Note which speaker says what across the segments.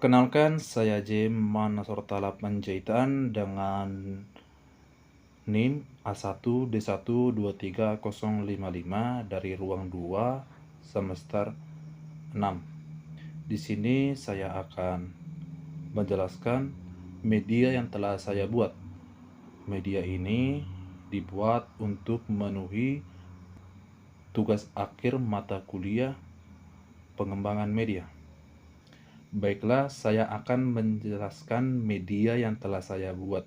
Speaker 1: Perkenalkan, saya Jem Manasortala Panjaitan dengan NIM A1D1230055 dari ruang 2 semester 6. Di sini saya akan menjelaskan media yang telah saya buat. Media ini dibuat untuk memenuhi tugas akhir mata kuliah pengembangan media. Baiklah, saya akan menjelaskan media yang telah saya buat.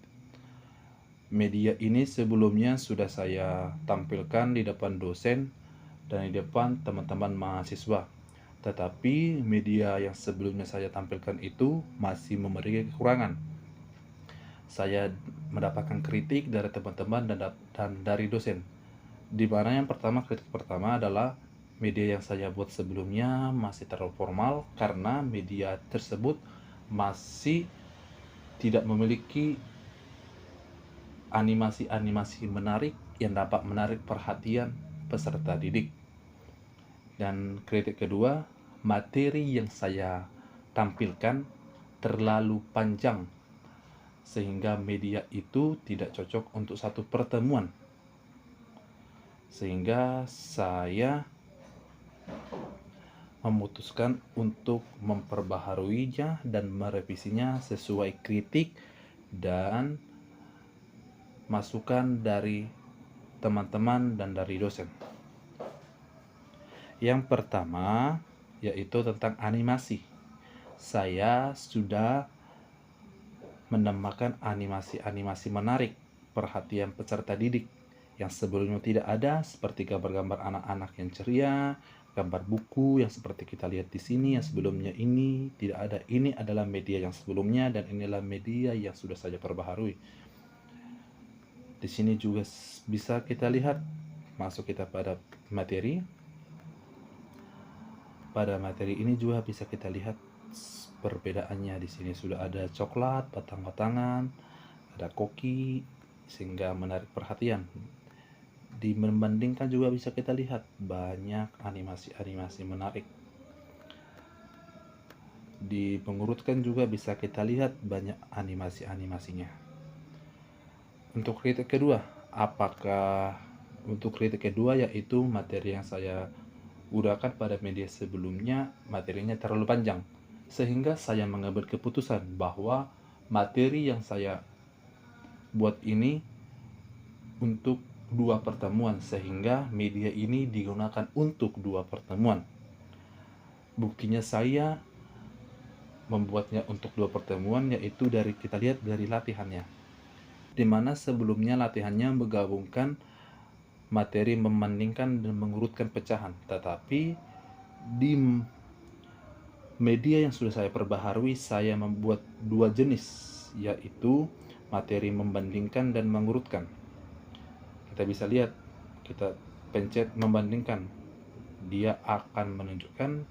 Speaker 1: Media ini sebelumnya sudah saya tampilkan di depan dosen dan di depan teman-teman mahasiswa. Tetapi media yang sebelumnya saya tampilkan itu masih memiliki kekurangan. Saya mendapatkan kritik dari teman-teman dan dari dosen. Di mana yang pertama, kritik pertama adalah media yang saya buat sebelumnya masih terlalu formal karena media tersebut masih tidak memiliki animasi-animasi menarik yang dapat menarik perhatian peserta didik. Dan kritik kedua, materi yang saya tampilkan terlalu panjang sehingga media itu tidak cocok untuk satu pertemuan. Sehingga saya memutuskan untuk memperbaharuinya dan merevisinya sesuai kritik dan masukan dari teman-teman dan dari dosen. Yang pertama yaitu tentang animasi. Saya sudah menambahkan animasi-animasi menarik perhatian peserta didik yang sebelumnya tidak ada, seperti gambar-gambar anak-anak yang ceria, gambar buku yang seperti kita lihat di sini yang sebelumnya ini tidak ada. Ini adalah media yang sebelumnya dan inilah media yang sudah saya perbaharui. Di sini juga bisa kita lihat, masuk kita pada materi. Pada materi ini juga bisa kita lihat perbedaannya. Di sini sudah ada coklat, batang-batangan, ada koki sehingga menarik perhatian. Membandingkan juga bisa kita lihat banyak animasi-animasi menarik. Di pengurutkan juga bisa kita lihat banyak animasi-animasinya. Untuk kritik kedua, untuk kritik kedua yaitu materi yang saya gunakan pada media sebelumnya materinya terlalu panjang, sehingga saya mengambil keputusan bahwa materi yang saya buat ini untuk 2 pertemuan, sehingga media ini digunakan untuk 2 pertemuan. Buktinya saya membuatnya untuk 2 pertemuan yaitu kita lihat dari latihannya, di mana sebelumnya latihannya menggabungkan materi membandingkan dan mengurutkan pecahan, tetapi di media yang sudah saya perbaharui saya membuat 2 jenis, yaitu materi membandingkan dan mengurutkan. Kita bisa lihat, kita pencet membandingkan, dia akan menunjukkan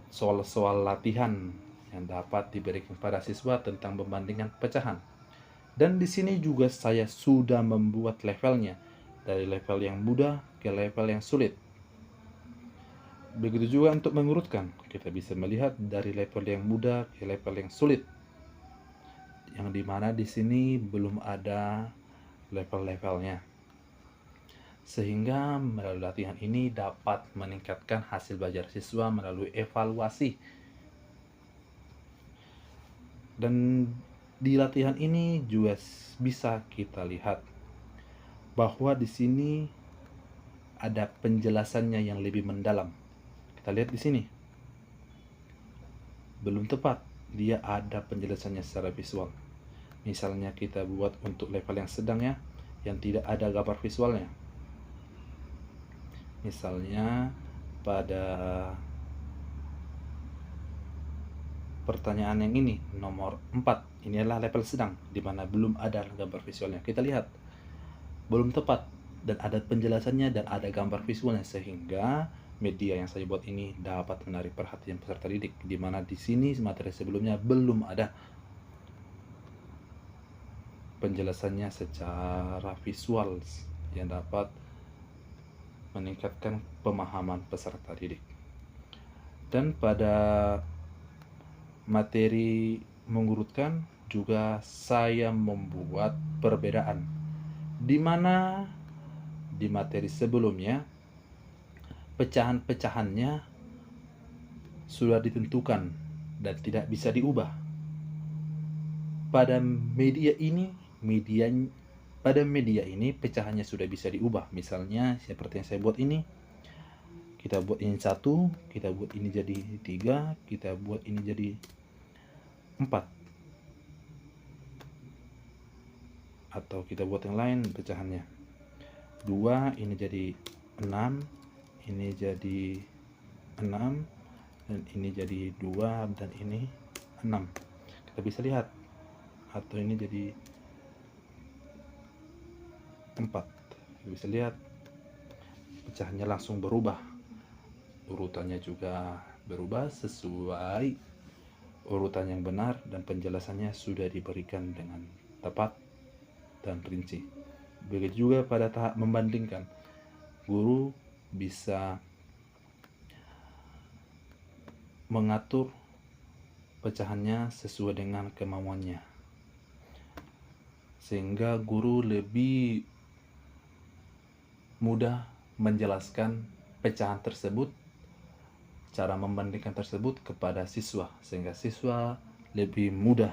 Speaker 1: soal-soal latihan yang dapat diberikan pada siswa tentang membandingkan pecahan. Dan di sini juga saya sudah membuat levelnya dari level yang mudah ke level yang sulit. Begitu juga untuk mengurutkan, kita bisa melihat dari level yang mudah ke level yang sulit, yang dimana di sini belum ada level-levelnya, sehingga melalui latihan ini dapat meningkatkan hasil belajar siswa melalui evaluasi. Dan di latihan ini juga bisa kita lihat bahwa di sini ada penjelasannya yang lebih mendalam. Kita lihat di sini, belum tepat, dia ada penjelasannya secara visual. Misalnya kita buat untuk level yang sedang ya, yang tidak ada gambar visualnya. Misalnya pada pertanyaan yang ini, nomor 4, ini adalah level sedang, di mana belum ada gambar visualnya. Kita lihat, belum tepat, dan ada penjelasannya dan ada gambar visualnya, sehingga media yang saya buat ini dapat menarik perhatian peserta didik, di mana di sini materi sebelumnya belum ada penjelasannya secara visual yang dapat meningkatkan pemahaman peserta didik. Dan pada materi mengurutkan juga saya membuat perbedaan, di mana di materi sebelumnya pecahan-pecahannya sudah ditentukan dan tidak bisa diubah. Pada media ini pecahannya sudah bisa diubah. Misalnya seperti yang saya buat ini, kita buat ini 1, kita buat ini jadi 3, kita buat ini jadi 4, atau kita buat yang lain pecahannya 2, ini jadi 6, ini jadi 6, dan ini jadi 2, dan ini 6. Kita bisa lihat, atau ini jadi 4. Kita bisa lihat pecahannya langsung berubah, urutannya juga berubah sesuai urutan yang benar, dan penjelasannya sudah diberikan dengan tepat dan rinci. Begitu juga pada tahap membandingkan, guru bisa mengatur pecahannya sesuai dengan kemauannya, sehingga guru lebih mudah menjelaskan pecahan tersebut, cara membandingkan tersebut kepada siswa, sehingga siswa lebih mudah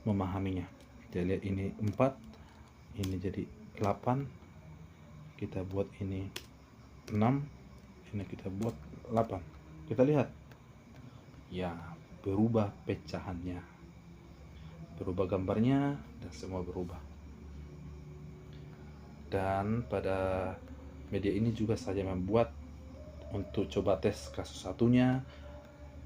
Speaker 1: memahaminya. Kita lihat ini 4, ini jadi 8, kita buat ini 6, ini kita buat 8. Kita lihat, ya, berubah pecahannya, berubah gambarnya, dan semua berubah. Dan pada media ini juga saya membuat untuk coba tes kasus satunya.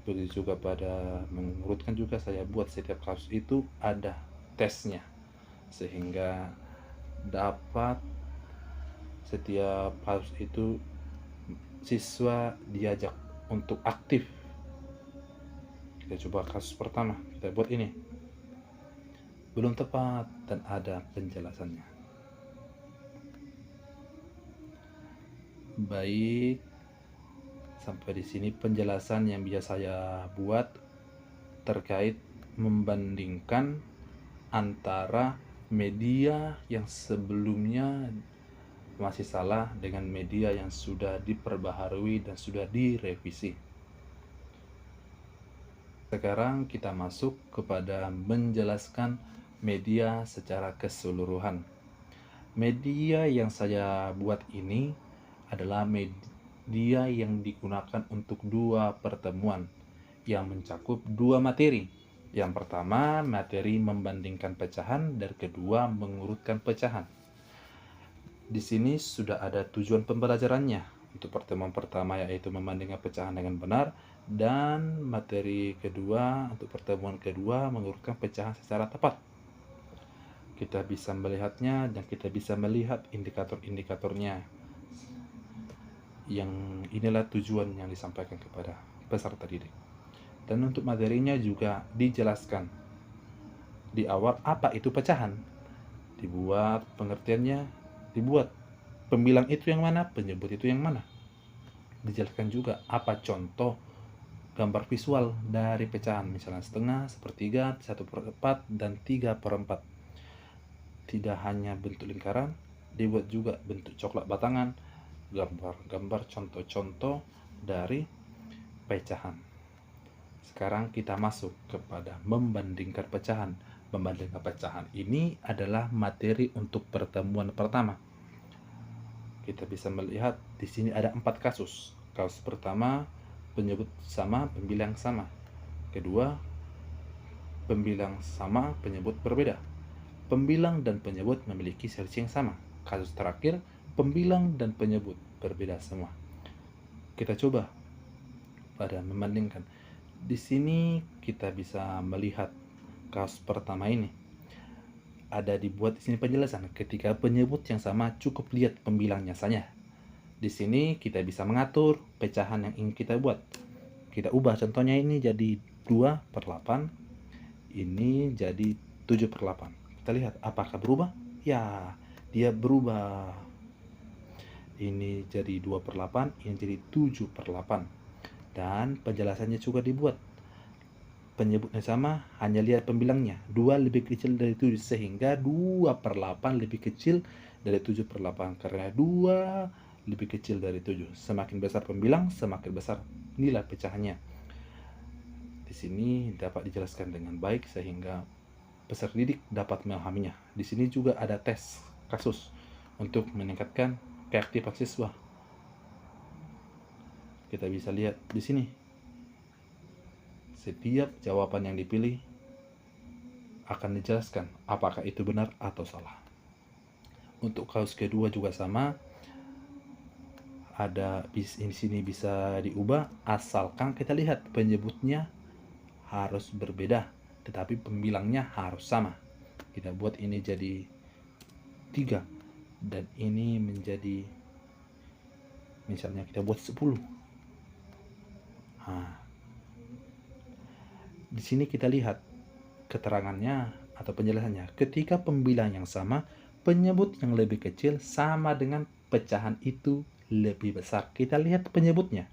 Speaker 1: Begitu juga pada mengurutkan juga saya buat setiap kasus itu ada tesnya, sehingga dapat setiap kasus itu siswa diajak untuk aktif. Kita coba kasus pertama, kita buat ini belum tepat dan ada penjelasannya. Baik, sampai di sini penjelasan yang bisa saya buat terkait membandingkan antara media yang sebelumnya masih salah dengan media yang sudah diperbaharui dan sudah direvisi. Sekarang kita masuk kepada menjelaskan media secara keseluruhan. Media yang saya buat ini adalah media yang digunakan untuk 2 pertemuan yang mencakup 2 materi. Yang pertama, materi membandingkan pecahan, dan kedua, mengurutkan pecahan. Di sini sudah ada tujuan pembelajarannya. Untuk pertemuan pertama yaitu membandingkan pecahan dengan benar, dan materi kedua untuk pertemuan kedua mengurutkan pecahan secara tepat. Kita bisa melihatnya dan kita bisa melihat indikator-indikatornya. Yang inilah tujuan yang disampaikan kepada peserta didik. Dan untuk materinya juga dijelaskan di awal apa itu pecahan, dibuat pengertiannya, dibuat pembilang itu yang mana, penyebut itu yang mana, dijelaskan juga apa contoh gambar visual dari pecahan, misalnya setengah, sepertiga, 1/4, dan 3/4. Tidak hanya bentuk lingkaran, dibuat juga bentuk coklat batangan, gambar contoh-contoh dari pecahan. Sekarang kita masuk kepada membandingkan pecahan. Membandingkan pecahan ini adalah materi untuk pertemuan pertama. Kita bisa melihat di sini ada 4 kasus. Kasus pertama, penyebut sama, pembilang sama. Kedua, pembilang sama, penyebut berbeda. Pembilang dan penyebut memiliki selisih yang sama. Kasus terakhir, pembilang dan penyebut berbeda semua. Kita coba pada membandingkan. Di sini kita bisa melihat kasus pertama ini. Ada dibuat di sini penjelasan. Ketika penyebut yang sama, cukup lihat pembilangnya saja. Di sini kita bisa mengatur pecahan yang ingin kita buat. Kita ubah, contohnya ini jadi 2/8, ini jadi 7/8. Kita lihat apakah berubah? Ya, dia berubah. Ini jadi 2/8, ini jadi 7/8. Dan penjelasannya juga dibuat. penyebutnya sama, hanya lihat pembilangnya. 2 lebih kecil dari 7, sehingga 2/8 lebih kecil dari 7/8. Karena 2 lebih kecil dari 7. Semakin besar pembilang, semakin besar nilai pecahannya. Di sini dapat dijelaskan dengan baik sehingga peserta didik dapat memahaminya. Di sini juga ada tes kasus untuk meningkatkan keaktifan siswa. Kita bisa lihat di sini. Setiap jawaban yang dipilih akan dijelaskan apakah itu benar atau salah. Untuk kasus kedua juga sama. Ada di sini bisa diubah asalkan kita lihat penyebutnya harus berbeda, tetapi pembilangnya harus sama. Kita buat ini jadi 3 dan ini menjadi, misalnya kita buat 10. Nah, di sini kita lihat keterangannya atau penjelasannya. Ketika pembilang yang sama, penyebut yang lebih kecil sama dengan pecahan itu lebih besar. Kita lihat penyebutnya.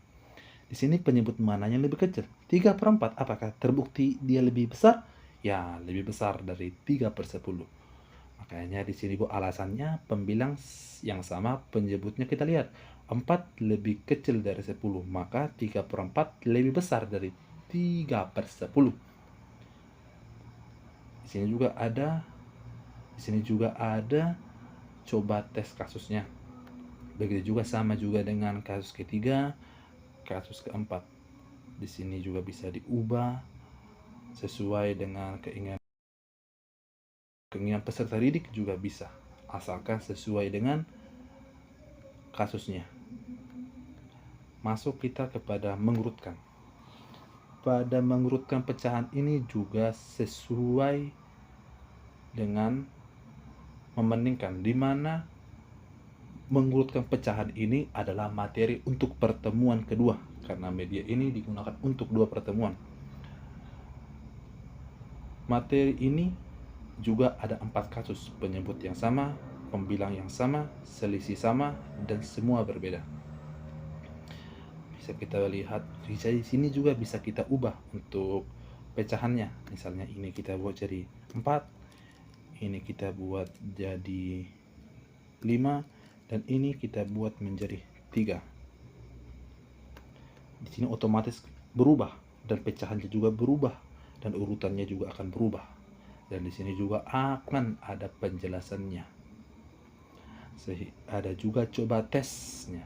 Speaker 1: Di sini penyebut mana yang lebih kecil? 3/4. Apakah terbukti dia lebih besar? Ya, lebih besar dari 3/10. Makanya di sini Bu alasannya pembilang yang sama penyebutnya kita lihat. 4 lebih kecil dari 10, maka 3/4 lebih besar dari 3/10. Di sini juga ada coba tes kasusnya. Begitu juga sama juga dengan kasus ketiga, kasus keempat. Di sini juga bisa diubah sesuai dengan keinginan peserta didik juga bisa, asalkan sesuai dengan kasusnya. Masuk kita kepada mengurutkan. Pada mengurutkan pecahan ini juga sesuai dengan membandingkan, di mana mengurutkan pecahan ini adalah materi untuk pertemuan kedua, karena media ini digunakan untuk 2 pertemuan. Materi ini juga ada 4 kasus, penyebut yang sama, pembilang yang sama, selisih sama, dan semua berbeda. Bisa kita lihat di sini juga bisa kita ubah untuk pecahannya. Misalnya ini kita buat jadi 4, ini kita buat jadi 5, dan ini kita buat menjadi 3. Di sini otomatis berubah dan pecahannya juga berubah dan urutannya juga akan berubah. Dan di sini juga akan ada penjelasannya. Ada juga coba tesnya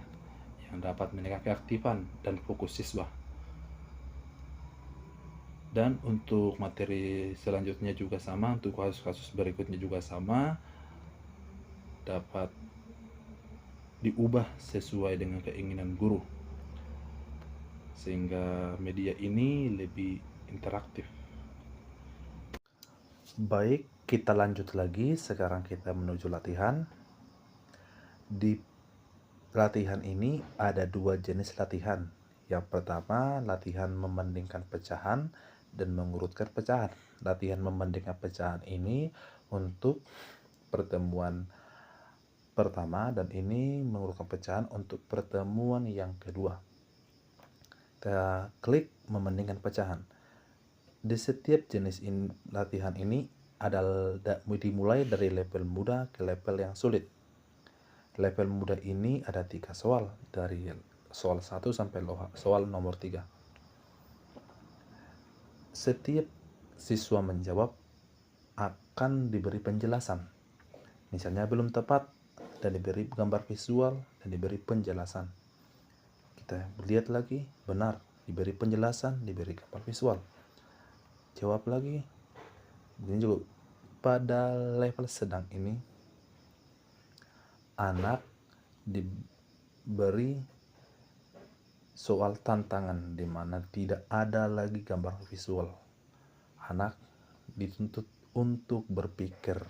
Speaker 1: yang dapat meningkatkan keaktifan dan fokus siswa. Dan untuk materi selanjutnya juga sama, untuk kasus-kasus berikutnya juga sama, dapat diubah sesuai dengan keinginan guru, sehingga media ini lebih interaktif. Baik, kita lanjut lagi. Sekarang kita menuju latihan. Di latihan ini ada 2 jenis latihan. Yang pertama, latihan membandingkan pecahan dan mengurutkan pecahan. Latihan membandingkan pecahan ini untuk pertemuan pertama, dan ini mengurutkan pecahan untuk pertemuan yang kedua. Kita klik membandingkan pecahan. Di setiap jenis latihan ini dimulai dari level mudah ke level yang sulit. Level mudah ini ada 3 soal, dari soal 1 sampai soal nomor 3. Setiap siswa menjawab akan diberi penjelasan. Misalnya belum tepat, dan diberi gambar visual dan diberi penjelasan. Kita lihat lagi, benar, diberi penjelasan, diberi gambar visual. Jawab lagi. Ini juga pada level sedang ini anak diberi soal tantangan di mana tidak ada lagi gambar visual. Anak dituntut untuk berpikir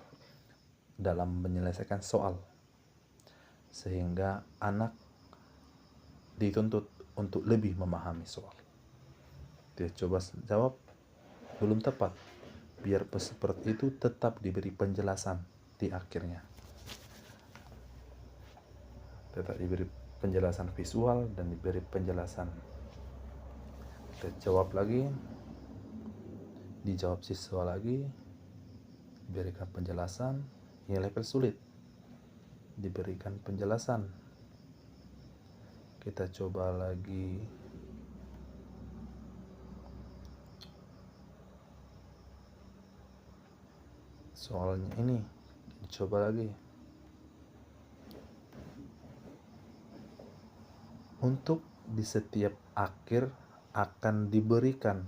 Speaker 1: dalam menyelesaikan soal, sehingga anak dituntut untuk lebih memahami soal. Dia coba jawab, belum tepat. Biar seperti itu tetap diberi penjelasan di akhirnya. Tetap diberi penjelasan visual dan diberi penjelasan. Kita jawab lagi. Dijawab siswa lagi, diberikan penjelasan. Ini level sulit, diberikan penjelasan. Kita coba lagi. Soalnya ini dicoba lagi. Untuk di setiap akhir akan diberikan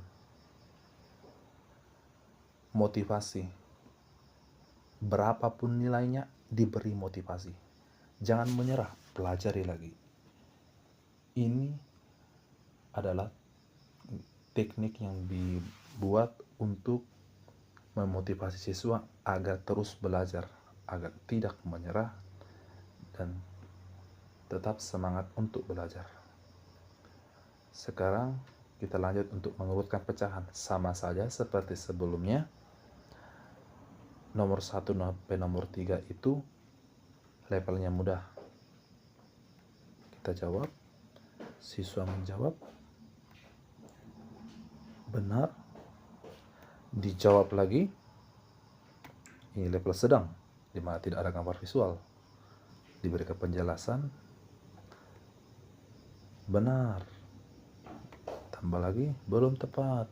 Speaker 1: motivasi. Berapapun nilainya, diberi motivasi. Jangan menyerah, pelajari lagi. Ini adalah teknik yang dibuat untuk memotivasi siswa agar terus belajar, agar tidak menyerah dan tetap semangat untuk belajar. Sekarang kita lanjut untuk mengurutkan pecahan. Sama saja seperti sebelumnya. Nomor 1 sampai nomor 3 itu levelnya mudah. Kita jawab. Siswa menjawab. Benar. Dijawab lagi. Ini level sedang, di mana tidak ada gambar visual. Diberikan penjelasan. Benar. Tambah lagi, belum tepat.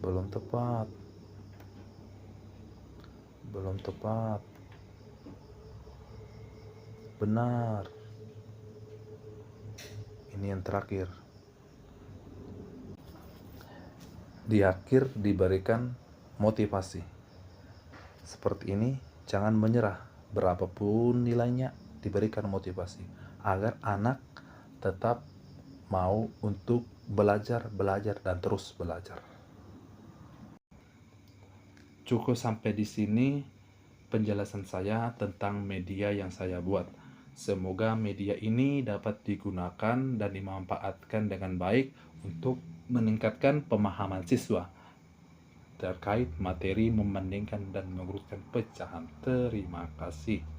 Speaker 1: Belum tepat. Belum tepat. Benar. Ini yang terakhir. Di akhir diberikan motivasi. Seperti ini, jangan menyerah. Berapapun nilainya, diberikan motivasi agar anak tetap mau untuk belajar, dan terus belajar. Cukup sampai di sini penjelasan saya tentang media yang saya buat. Semoga media ini dapat digunakan dan dimanfaatkan dengan baik untuk meningkatkan pemahaman siswa terkait materi membandingkan dan mengurutkan pecahan. Terima kasih.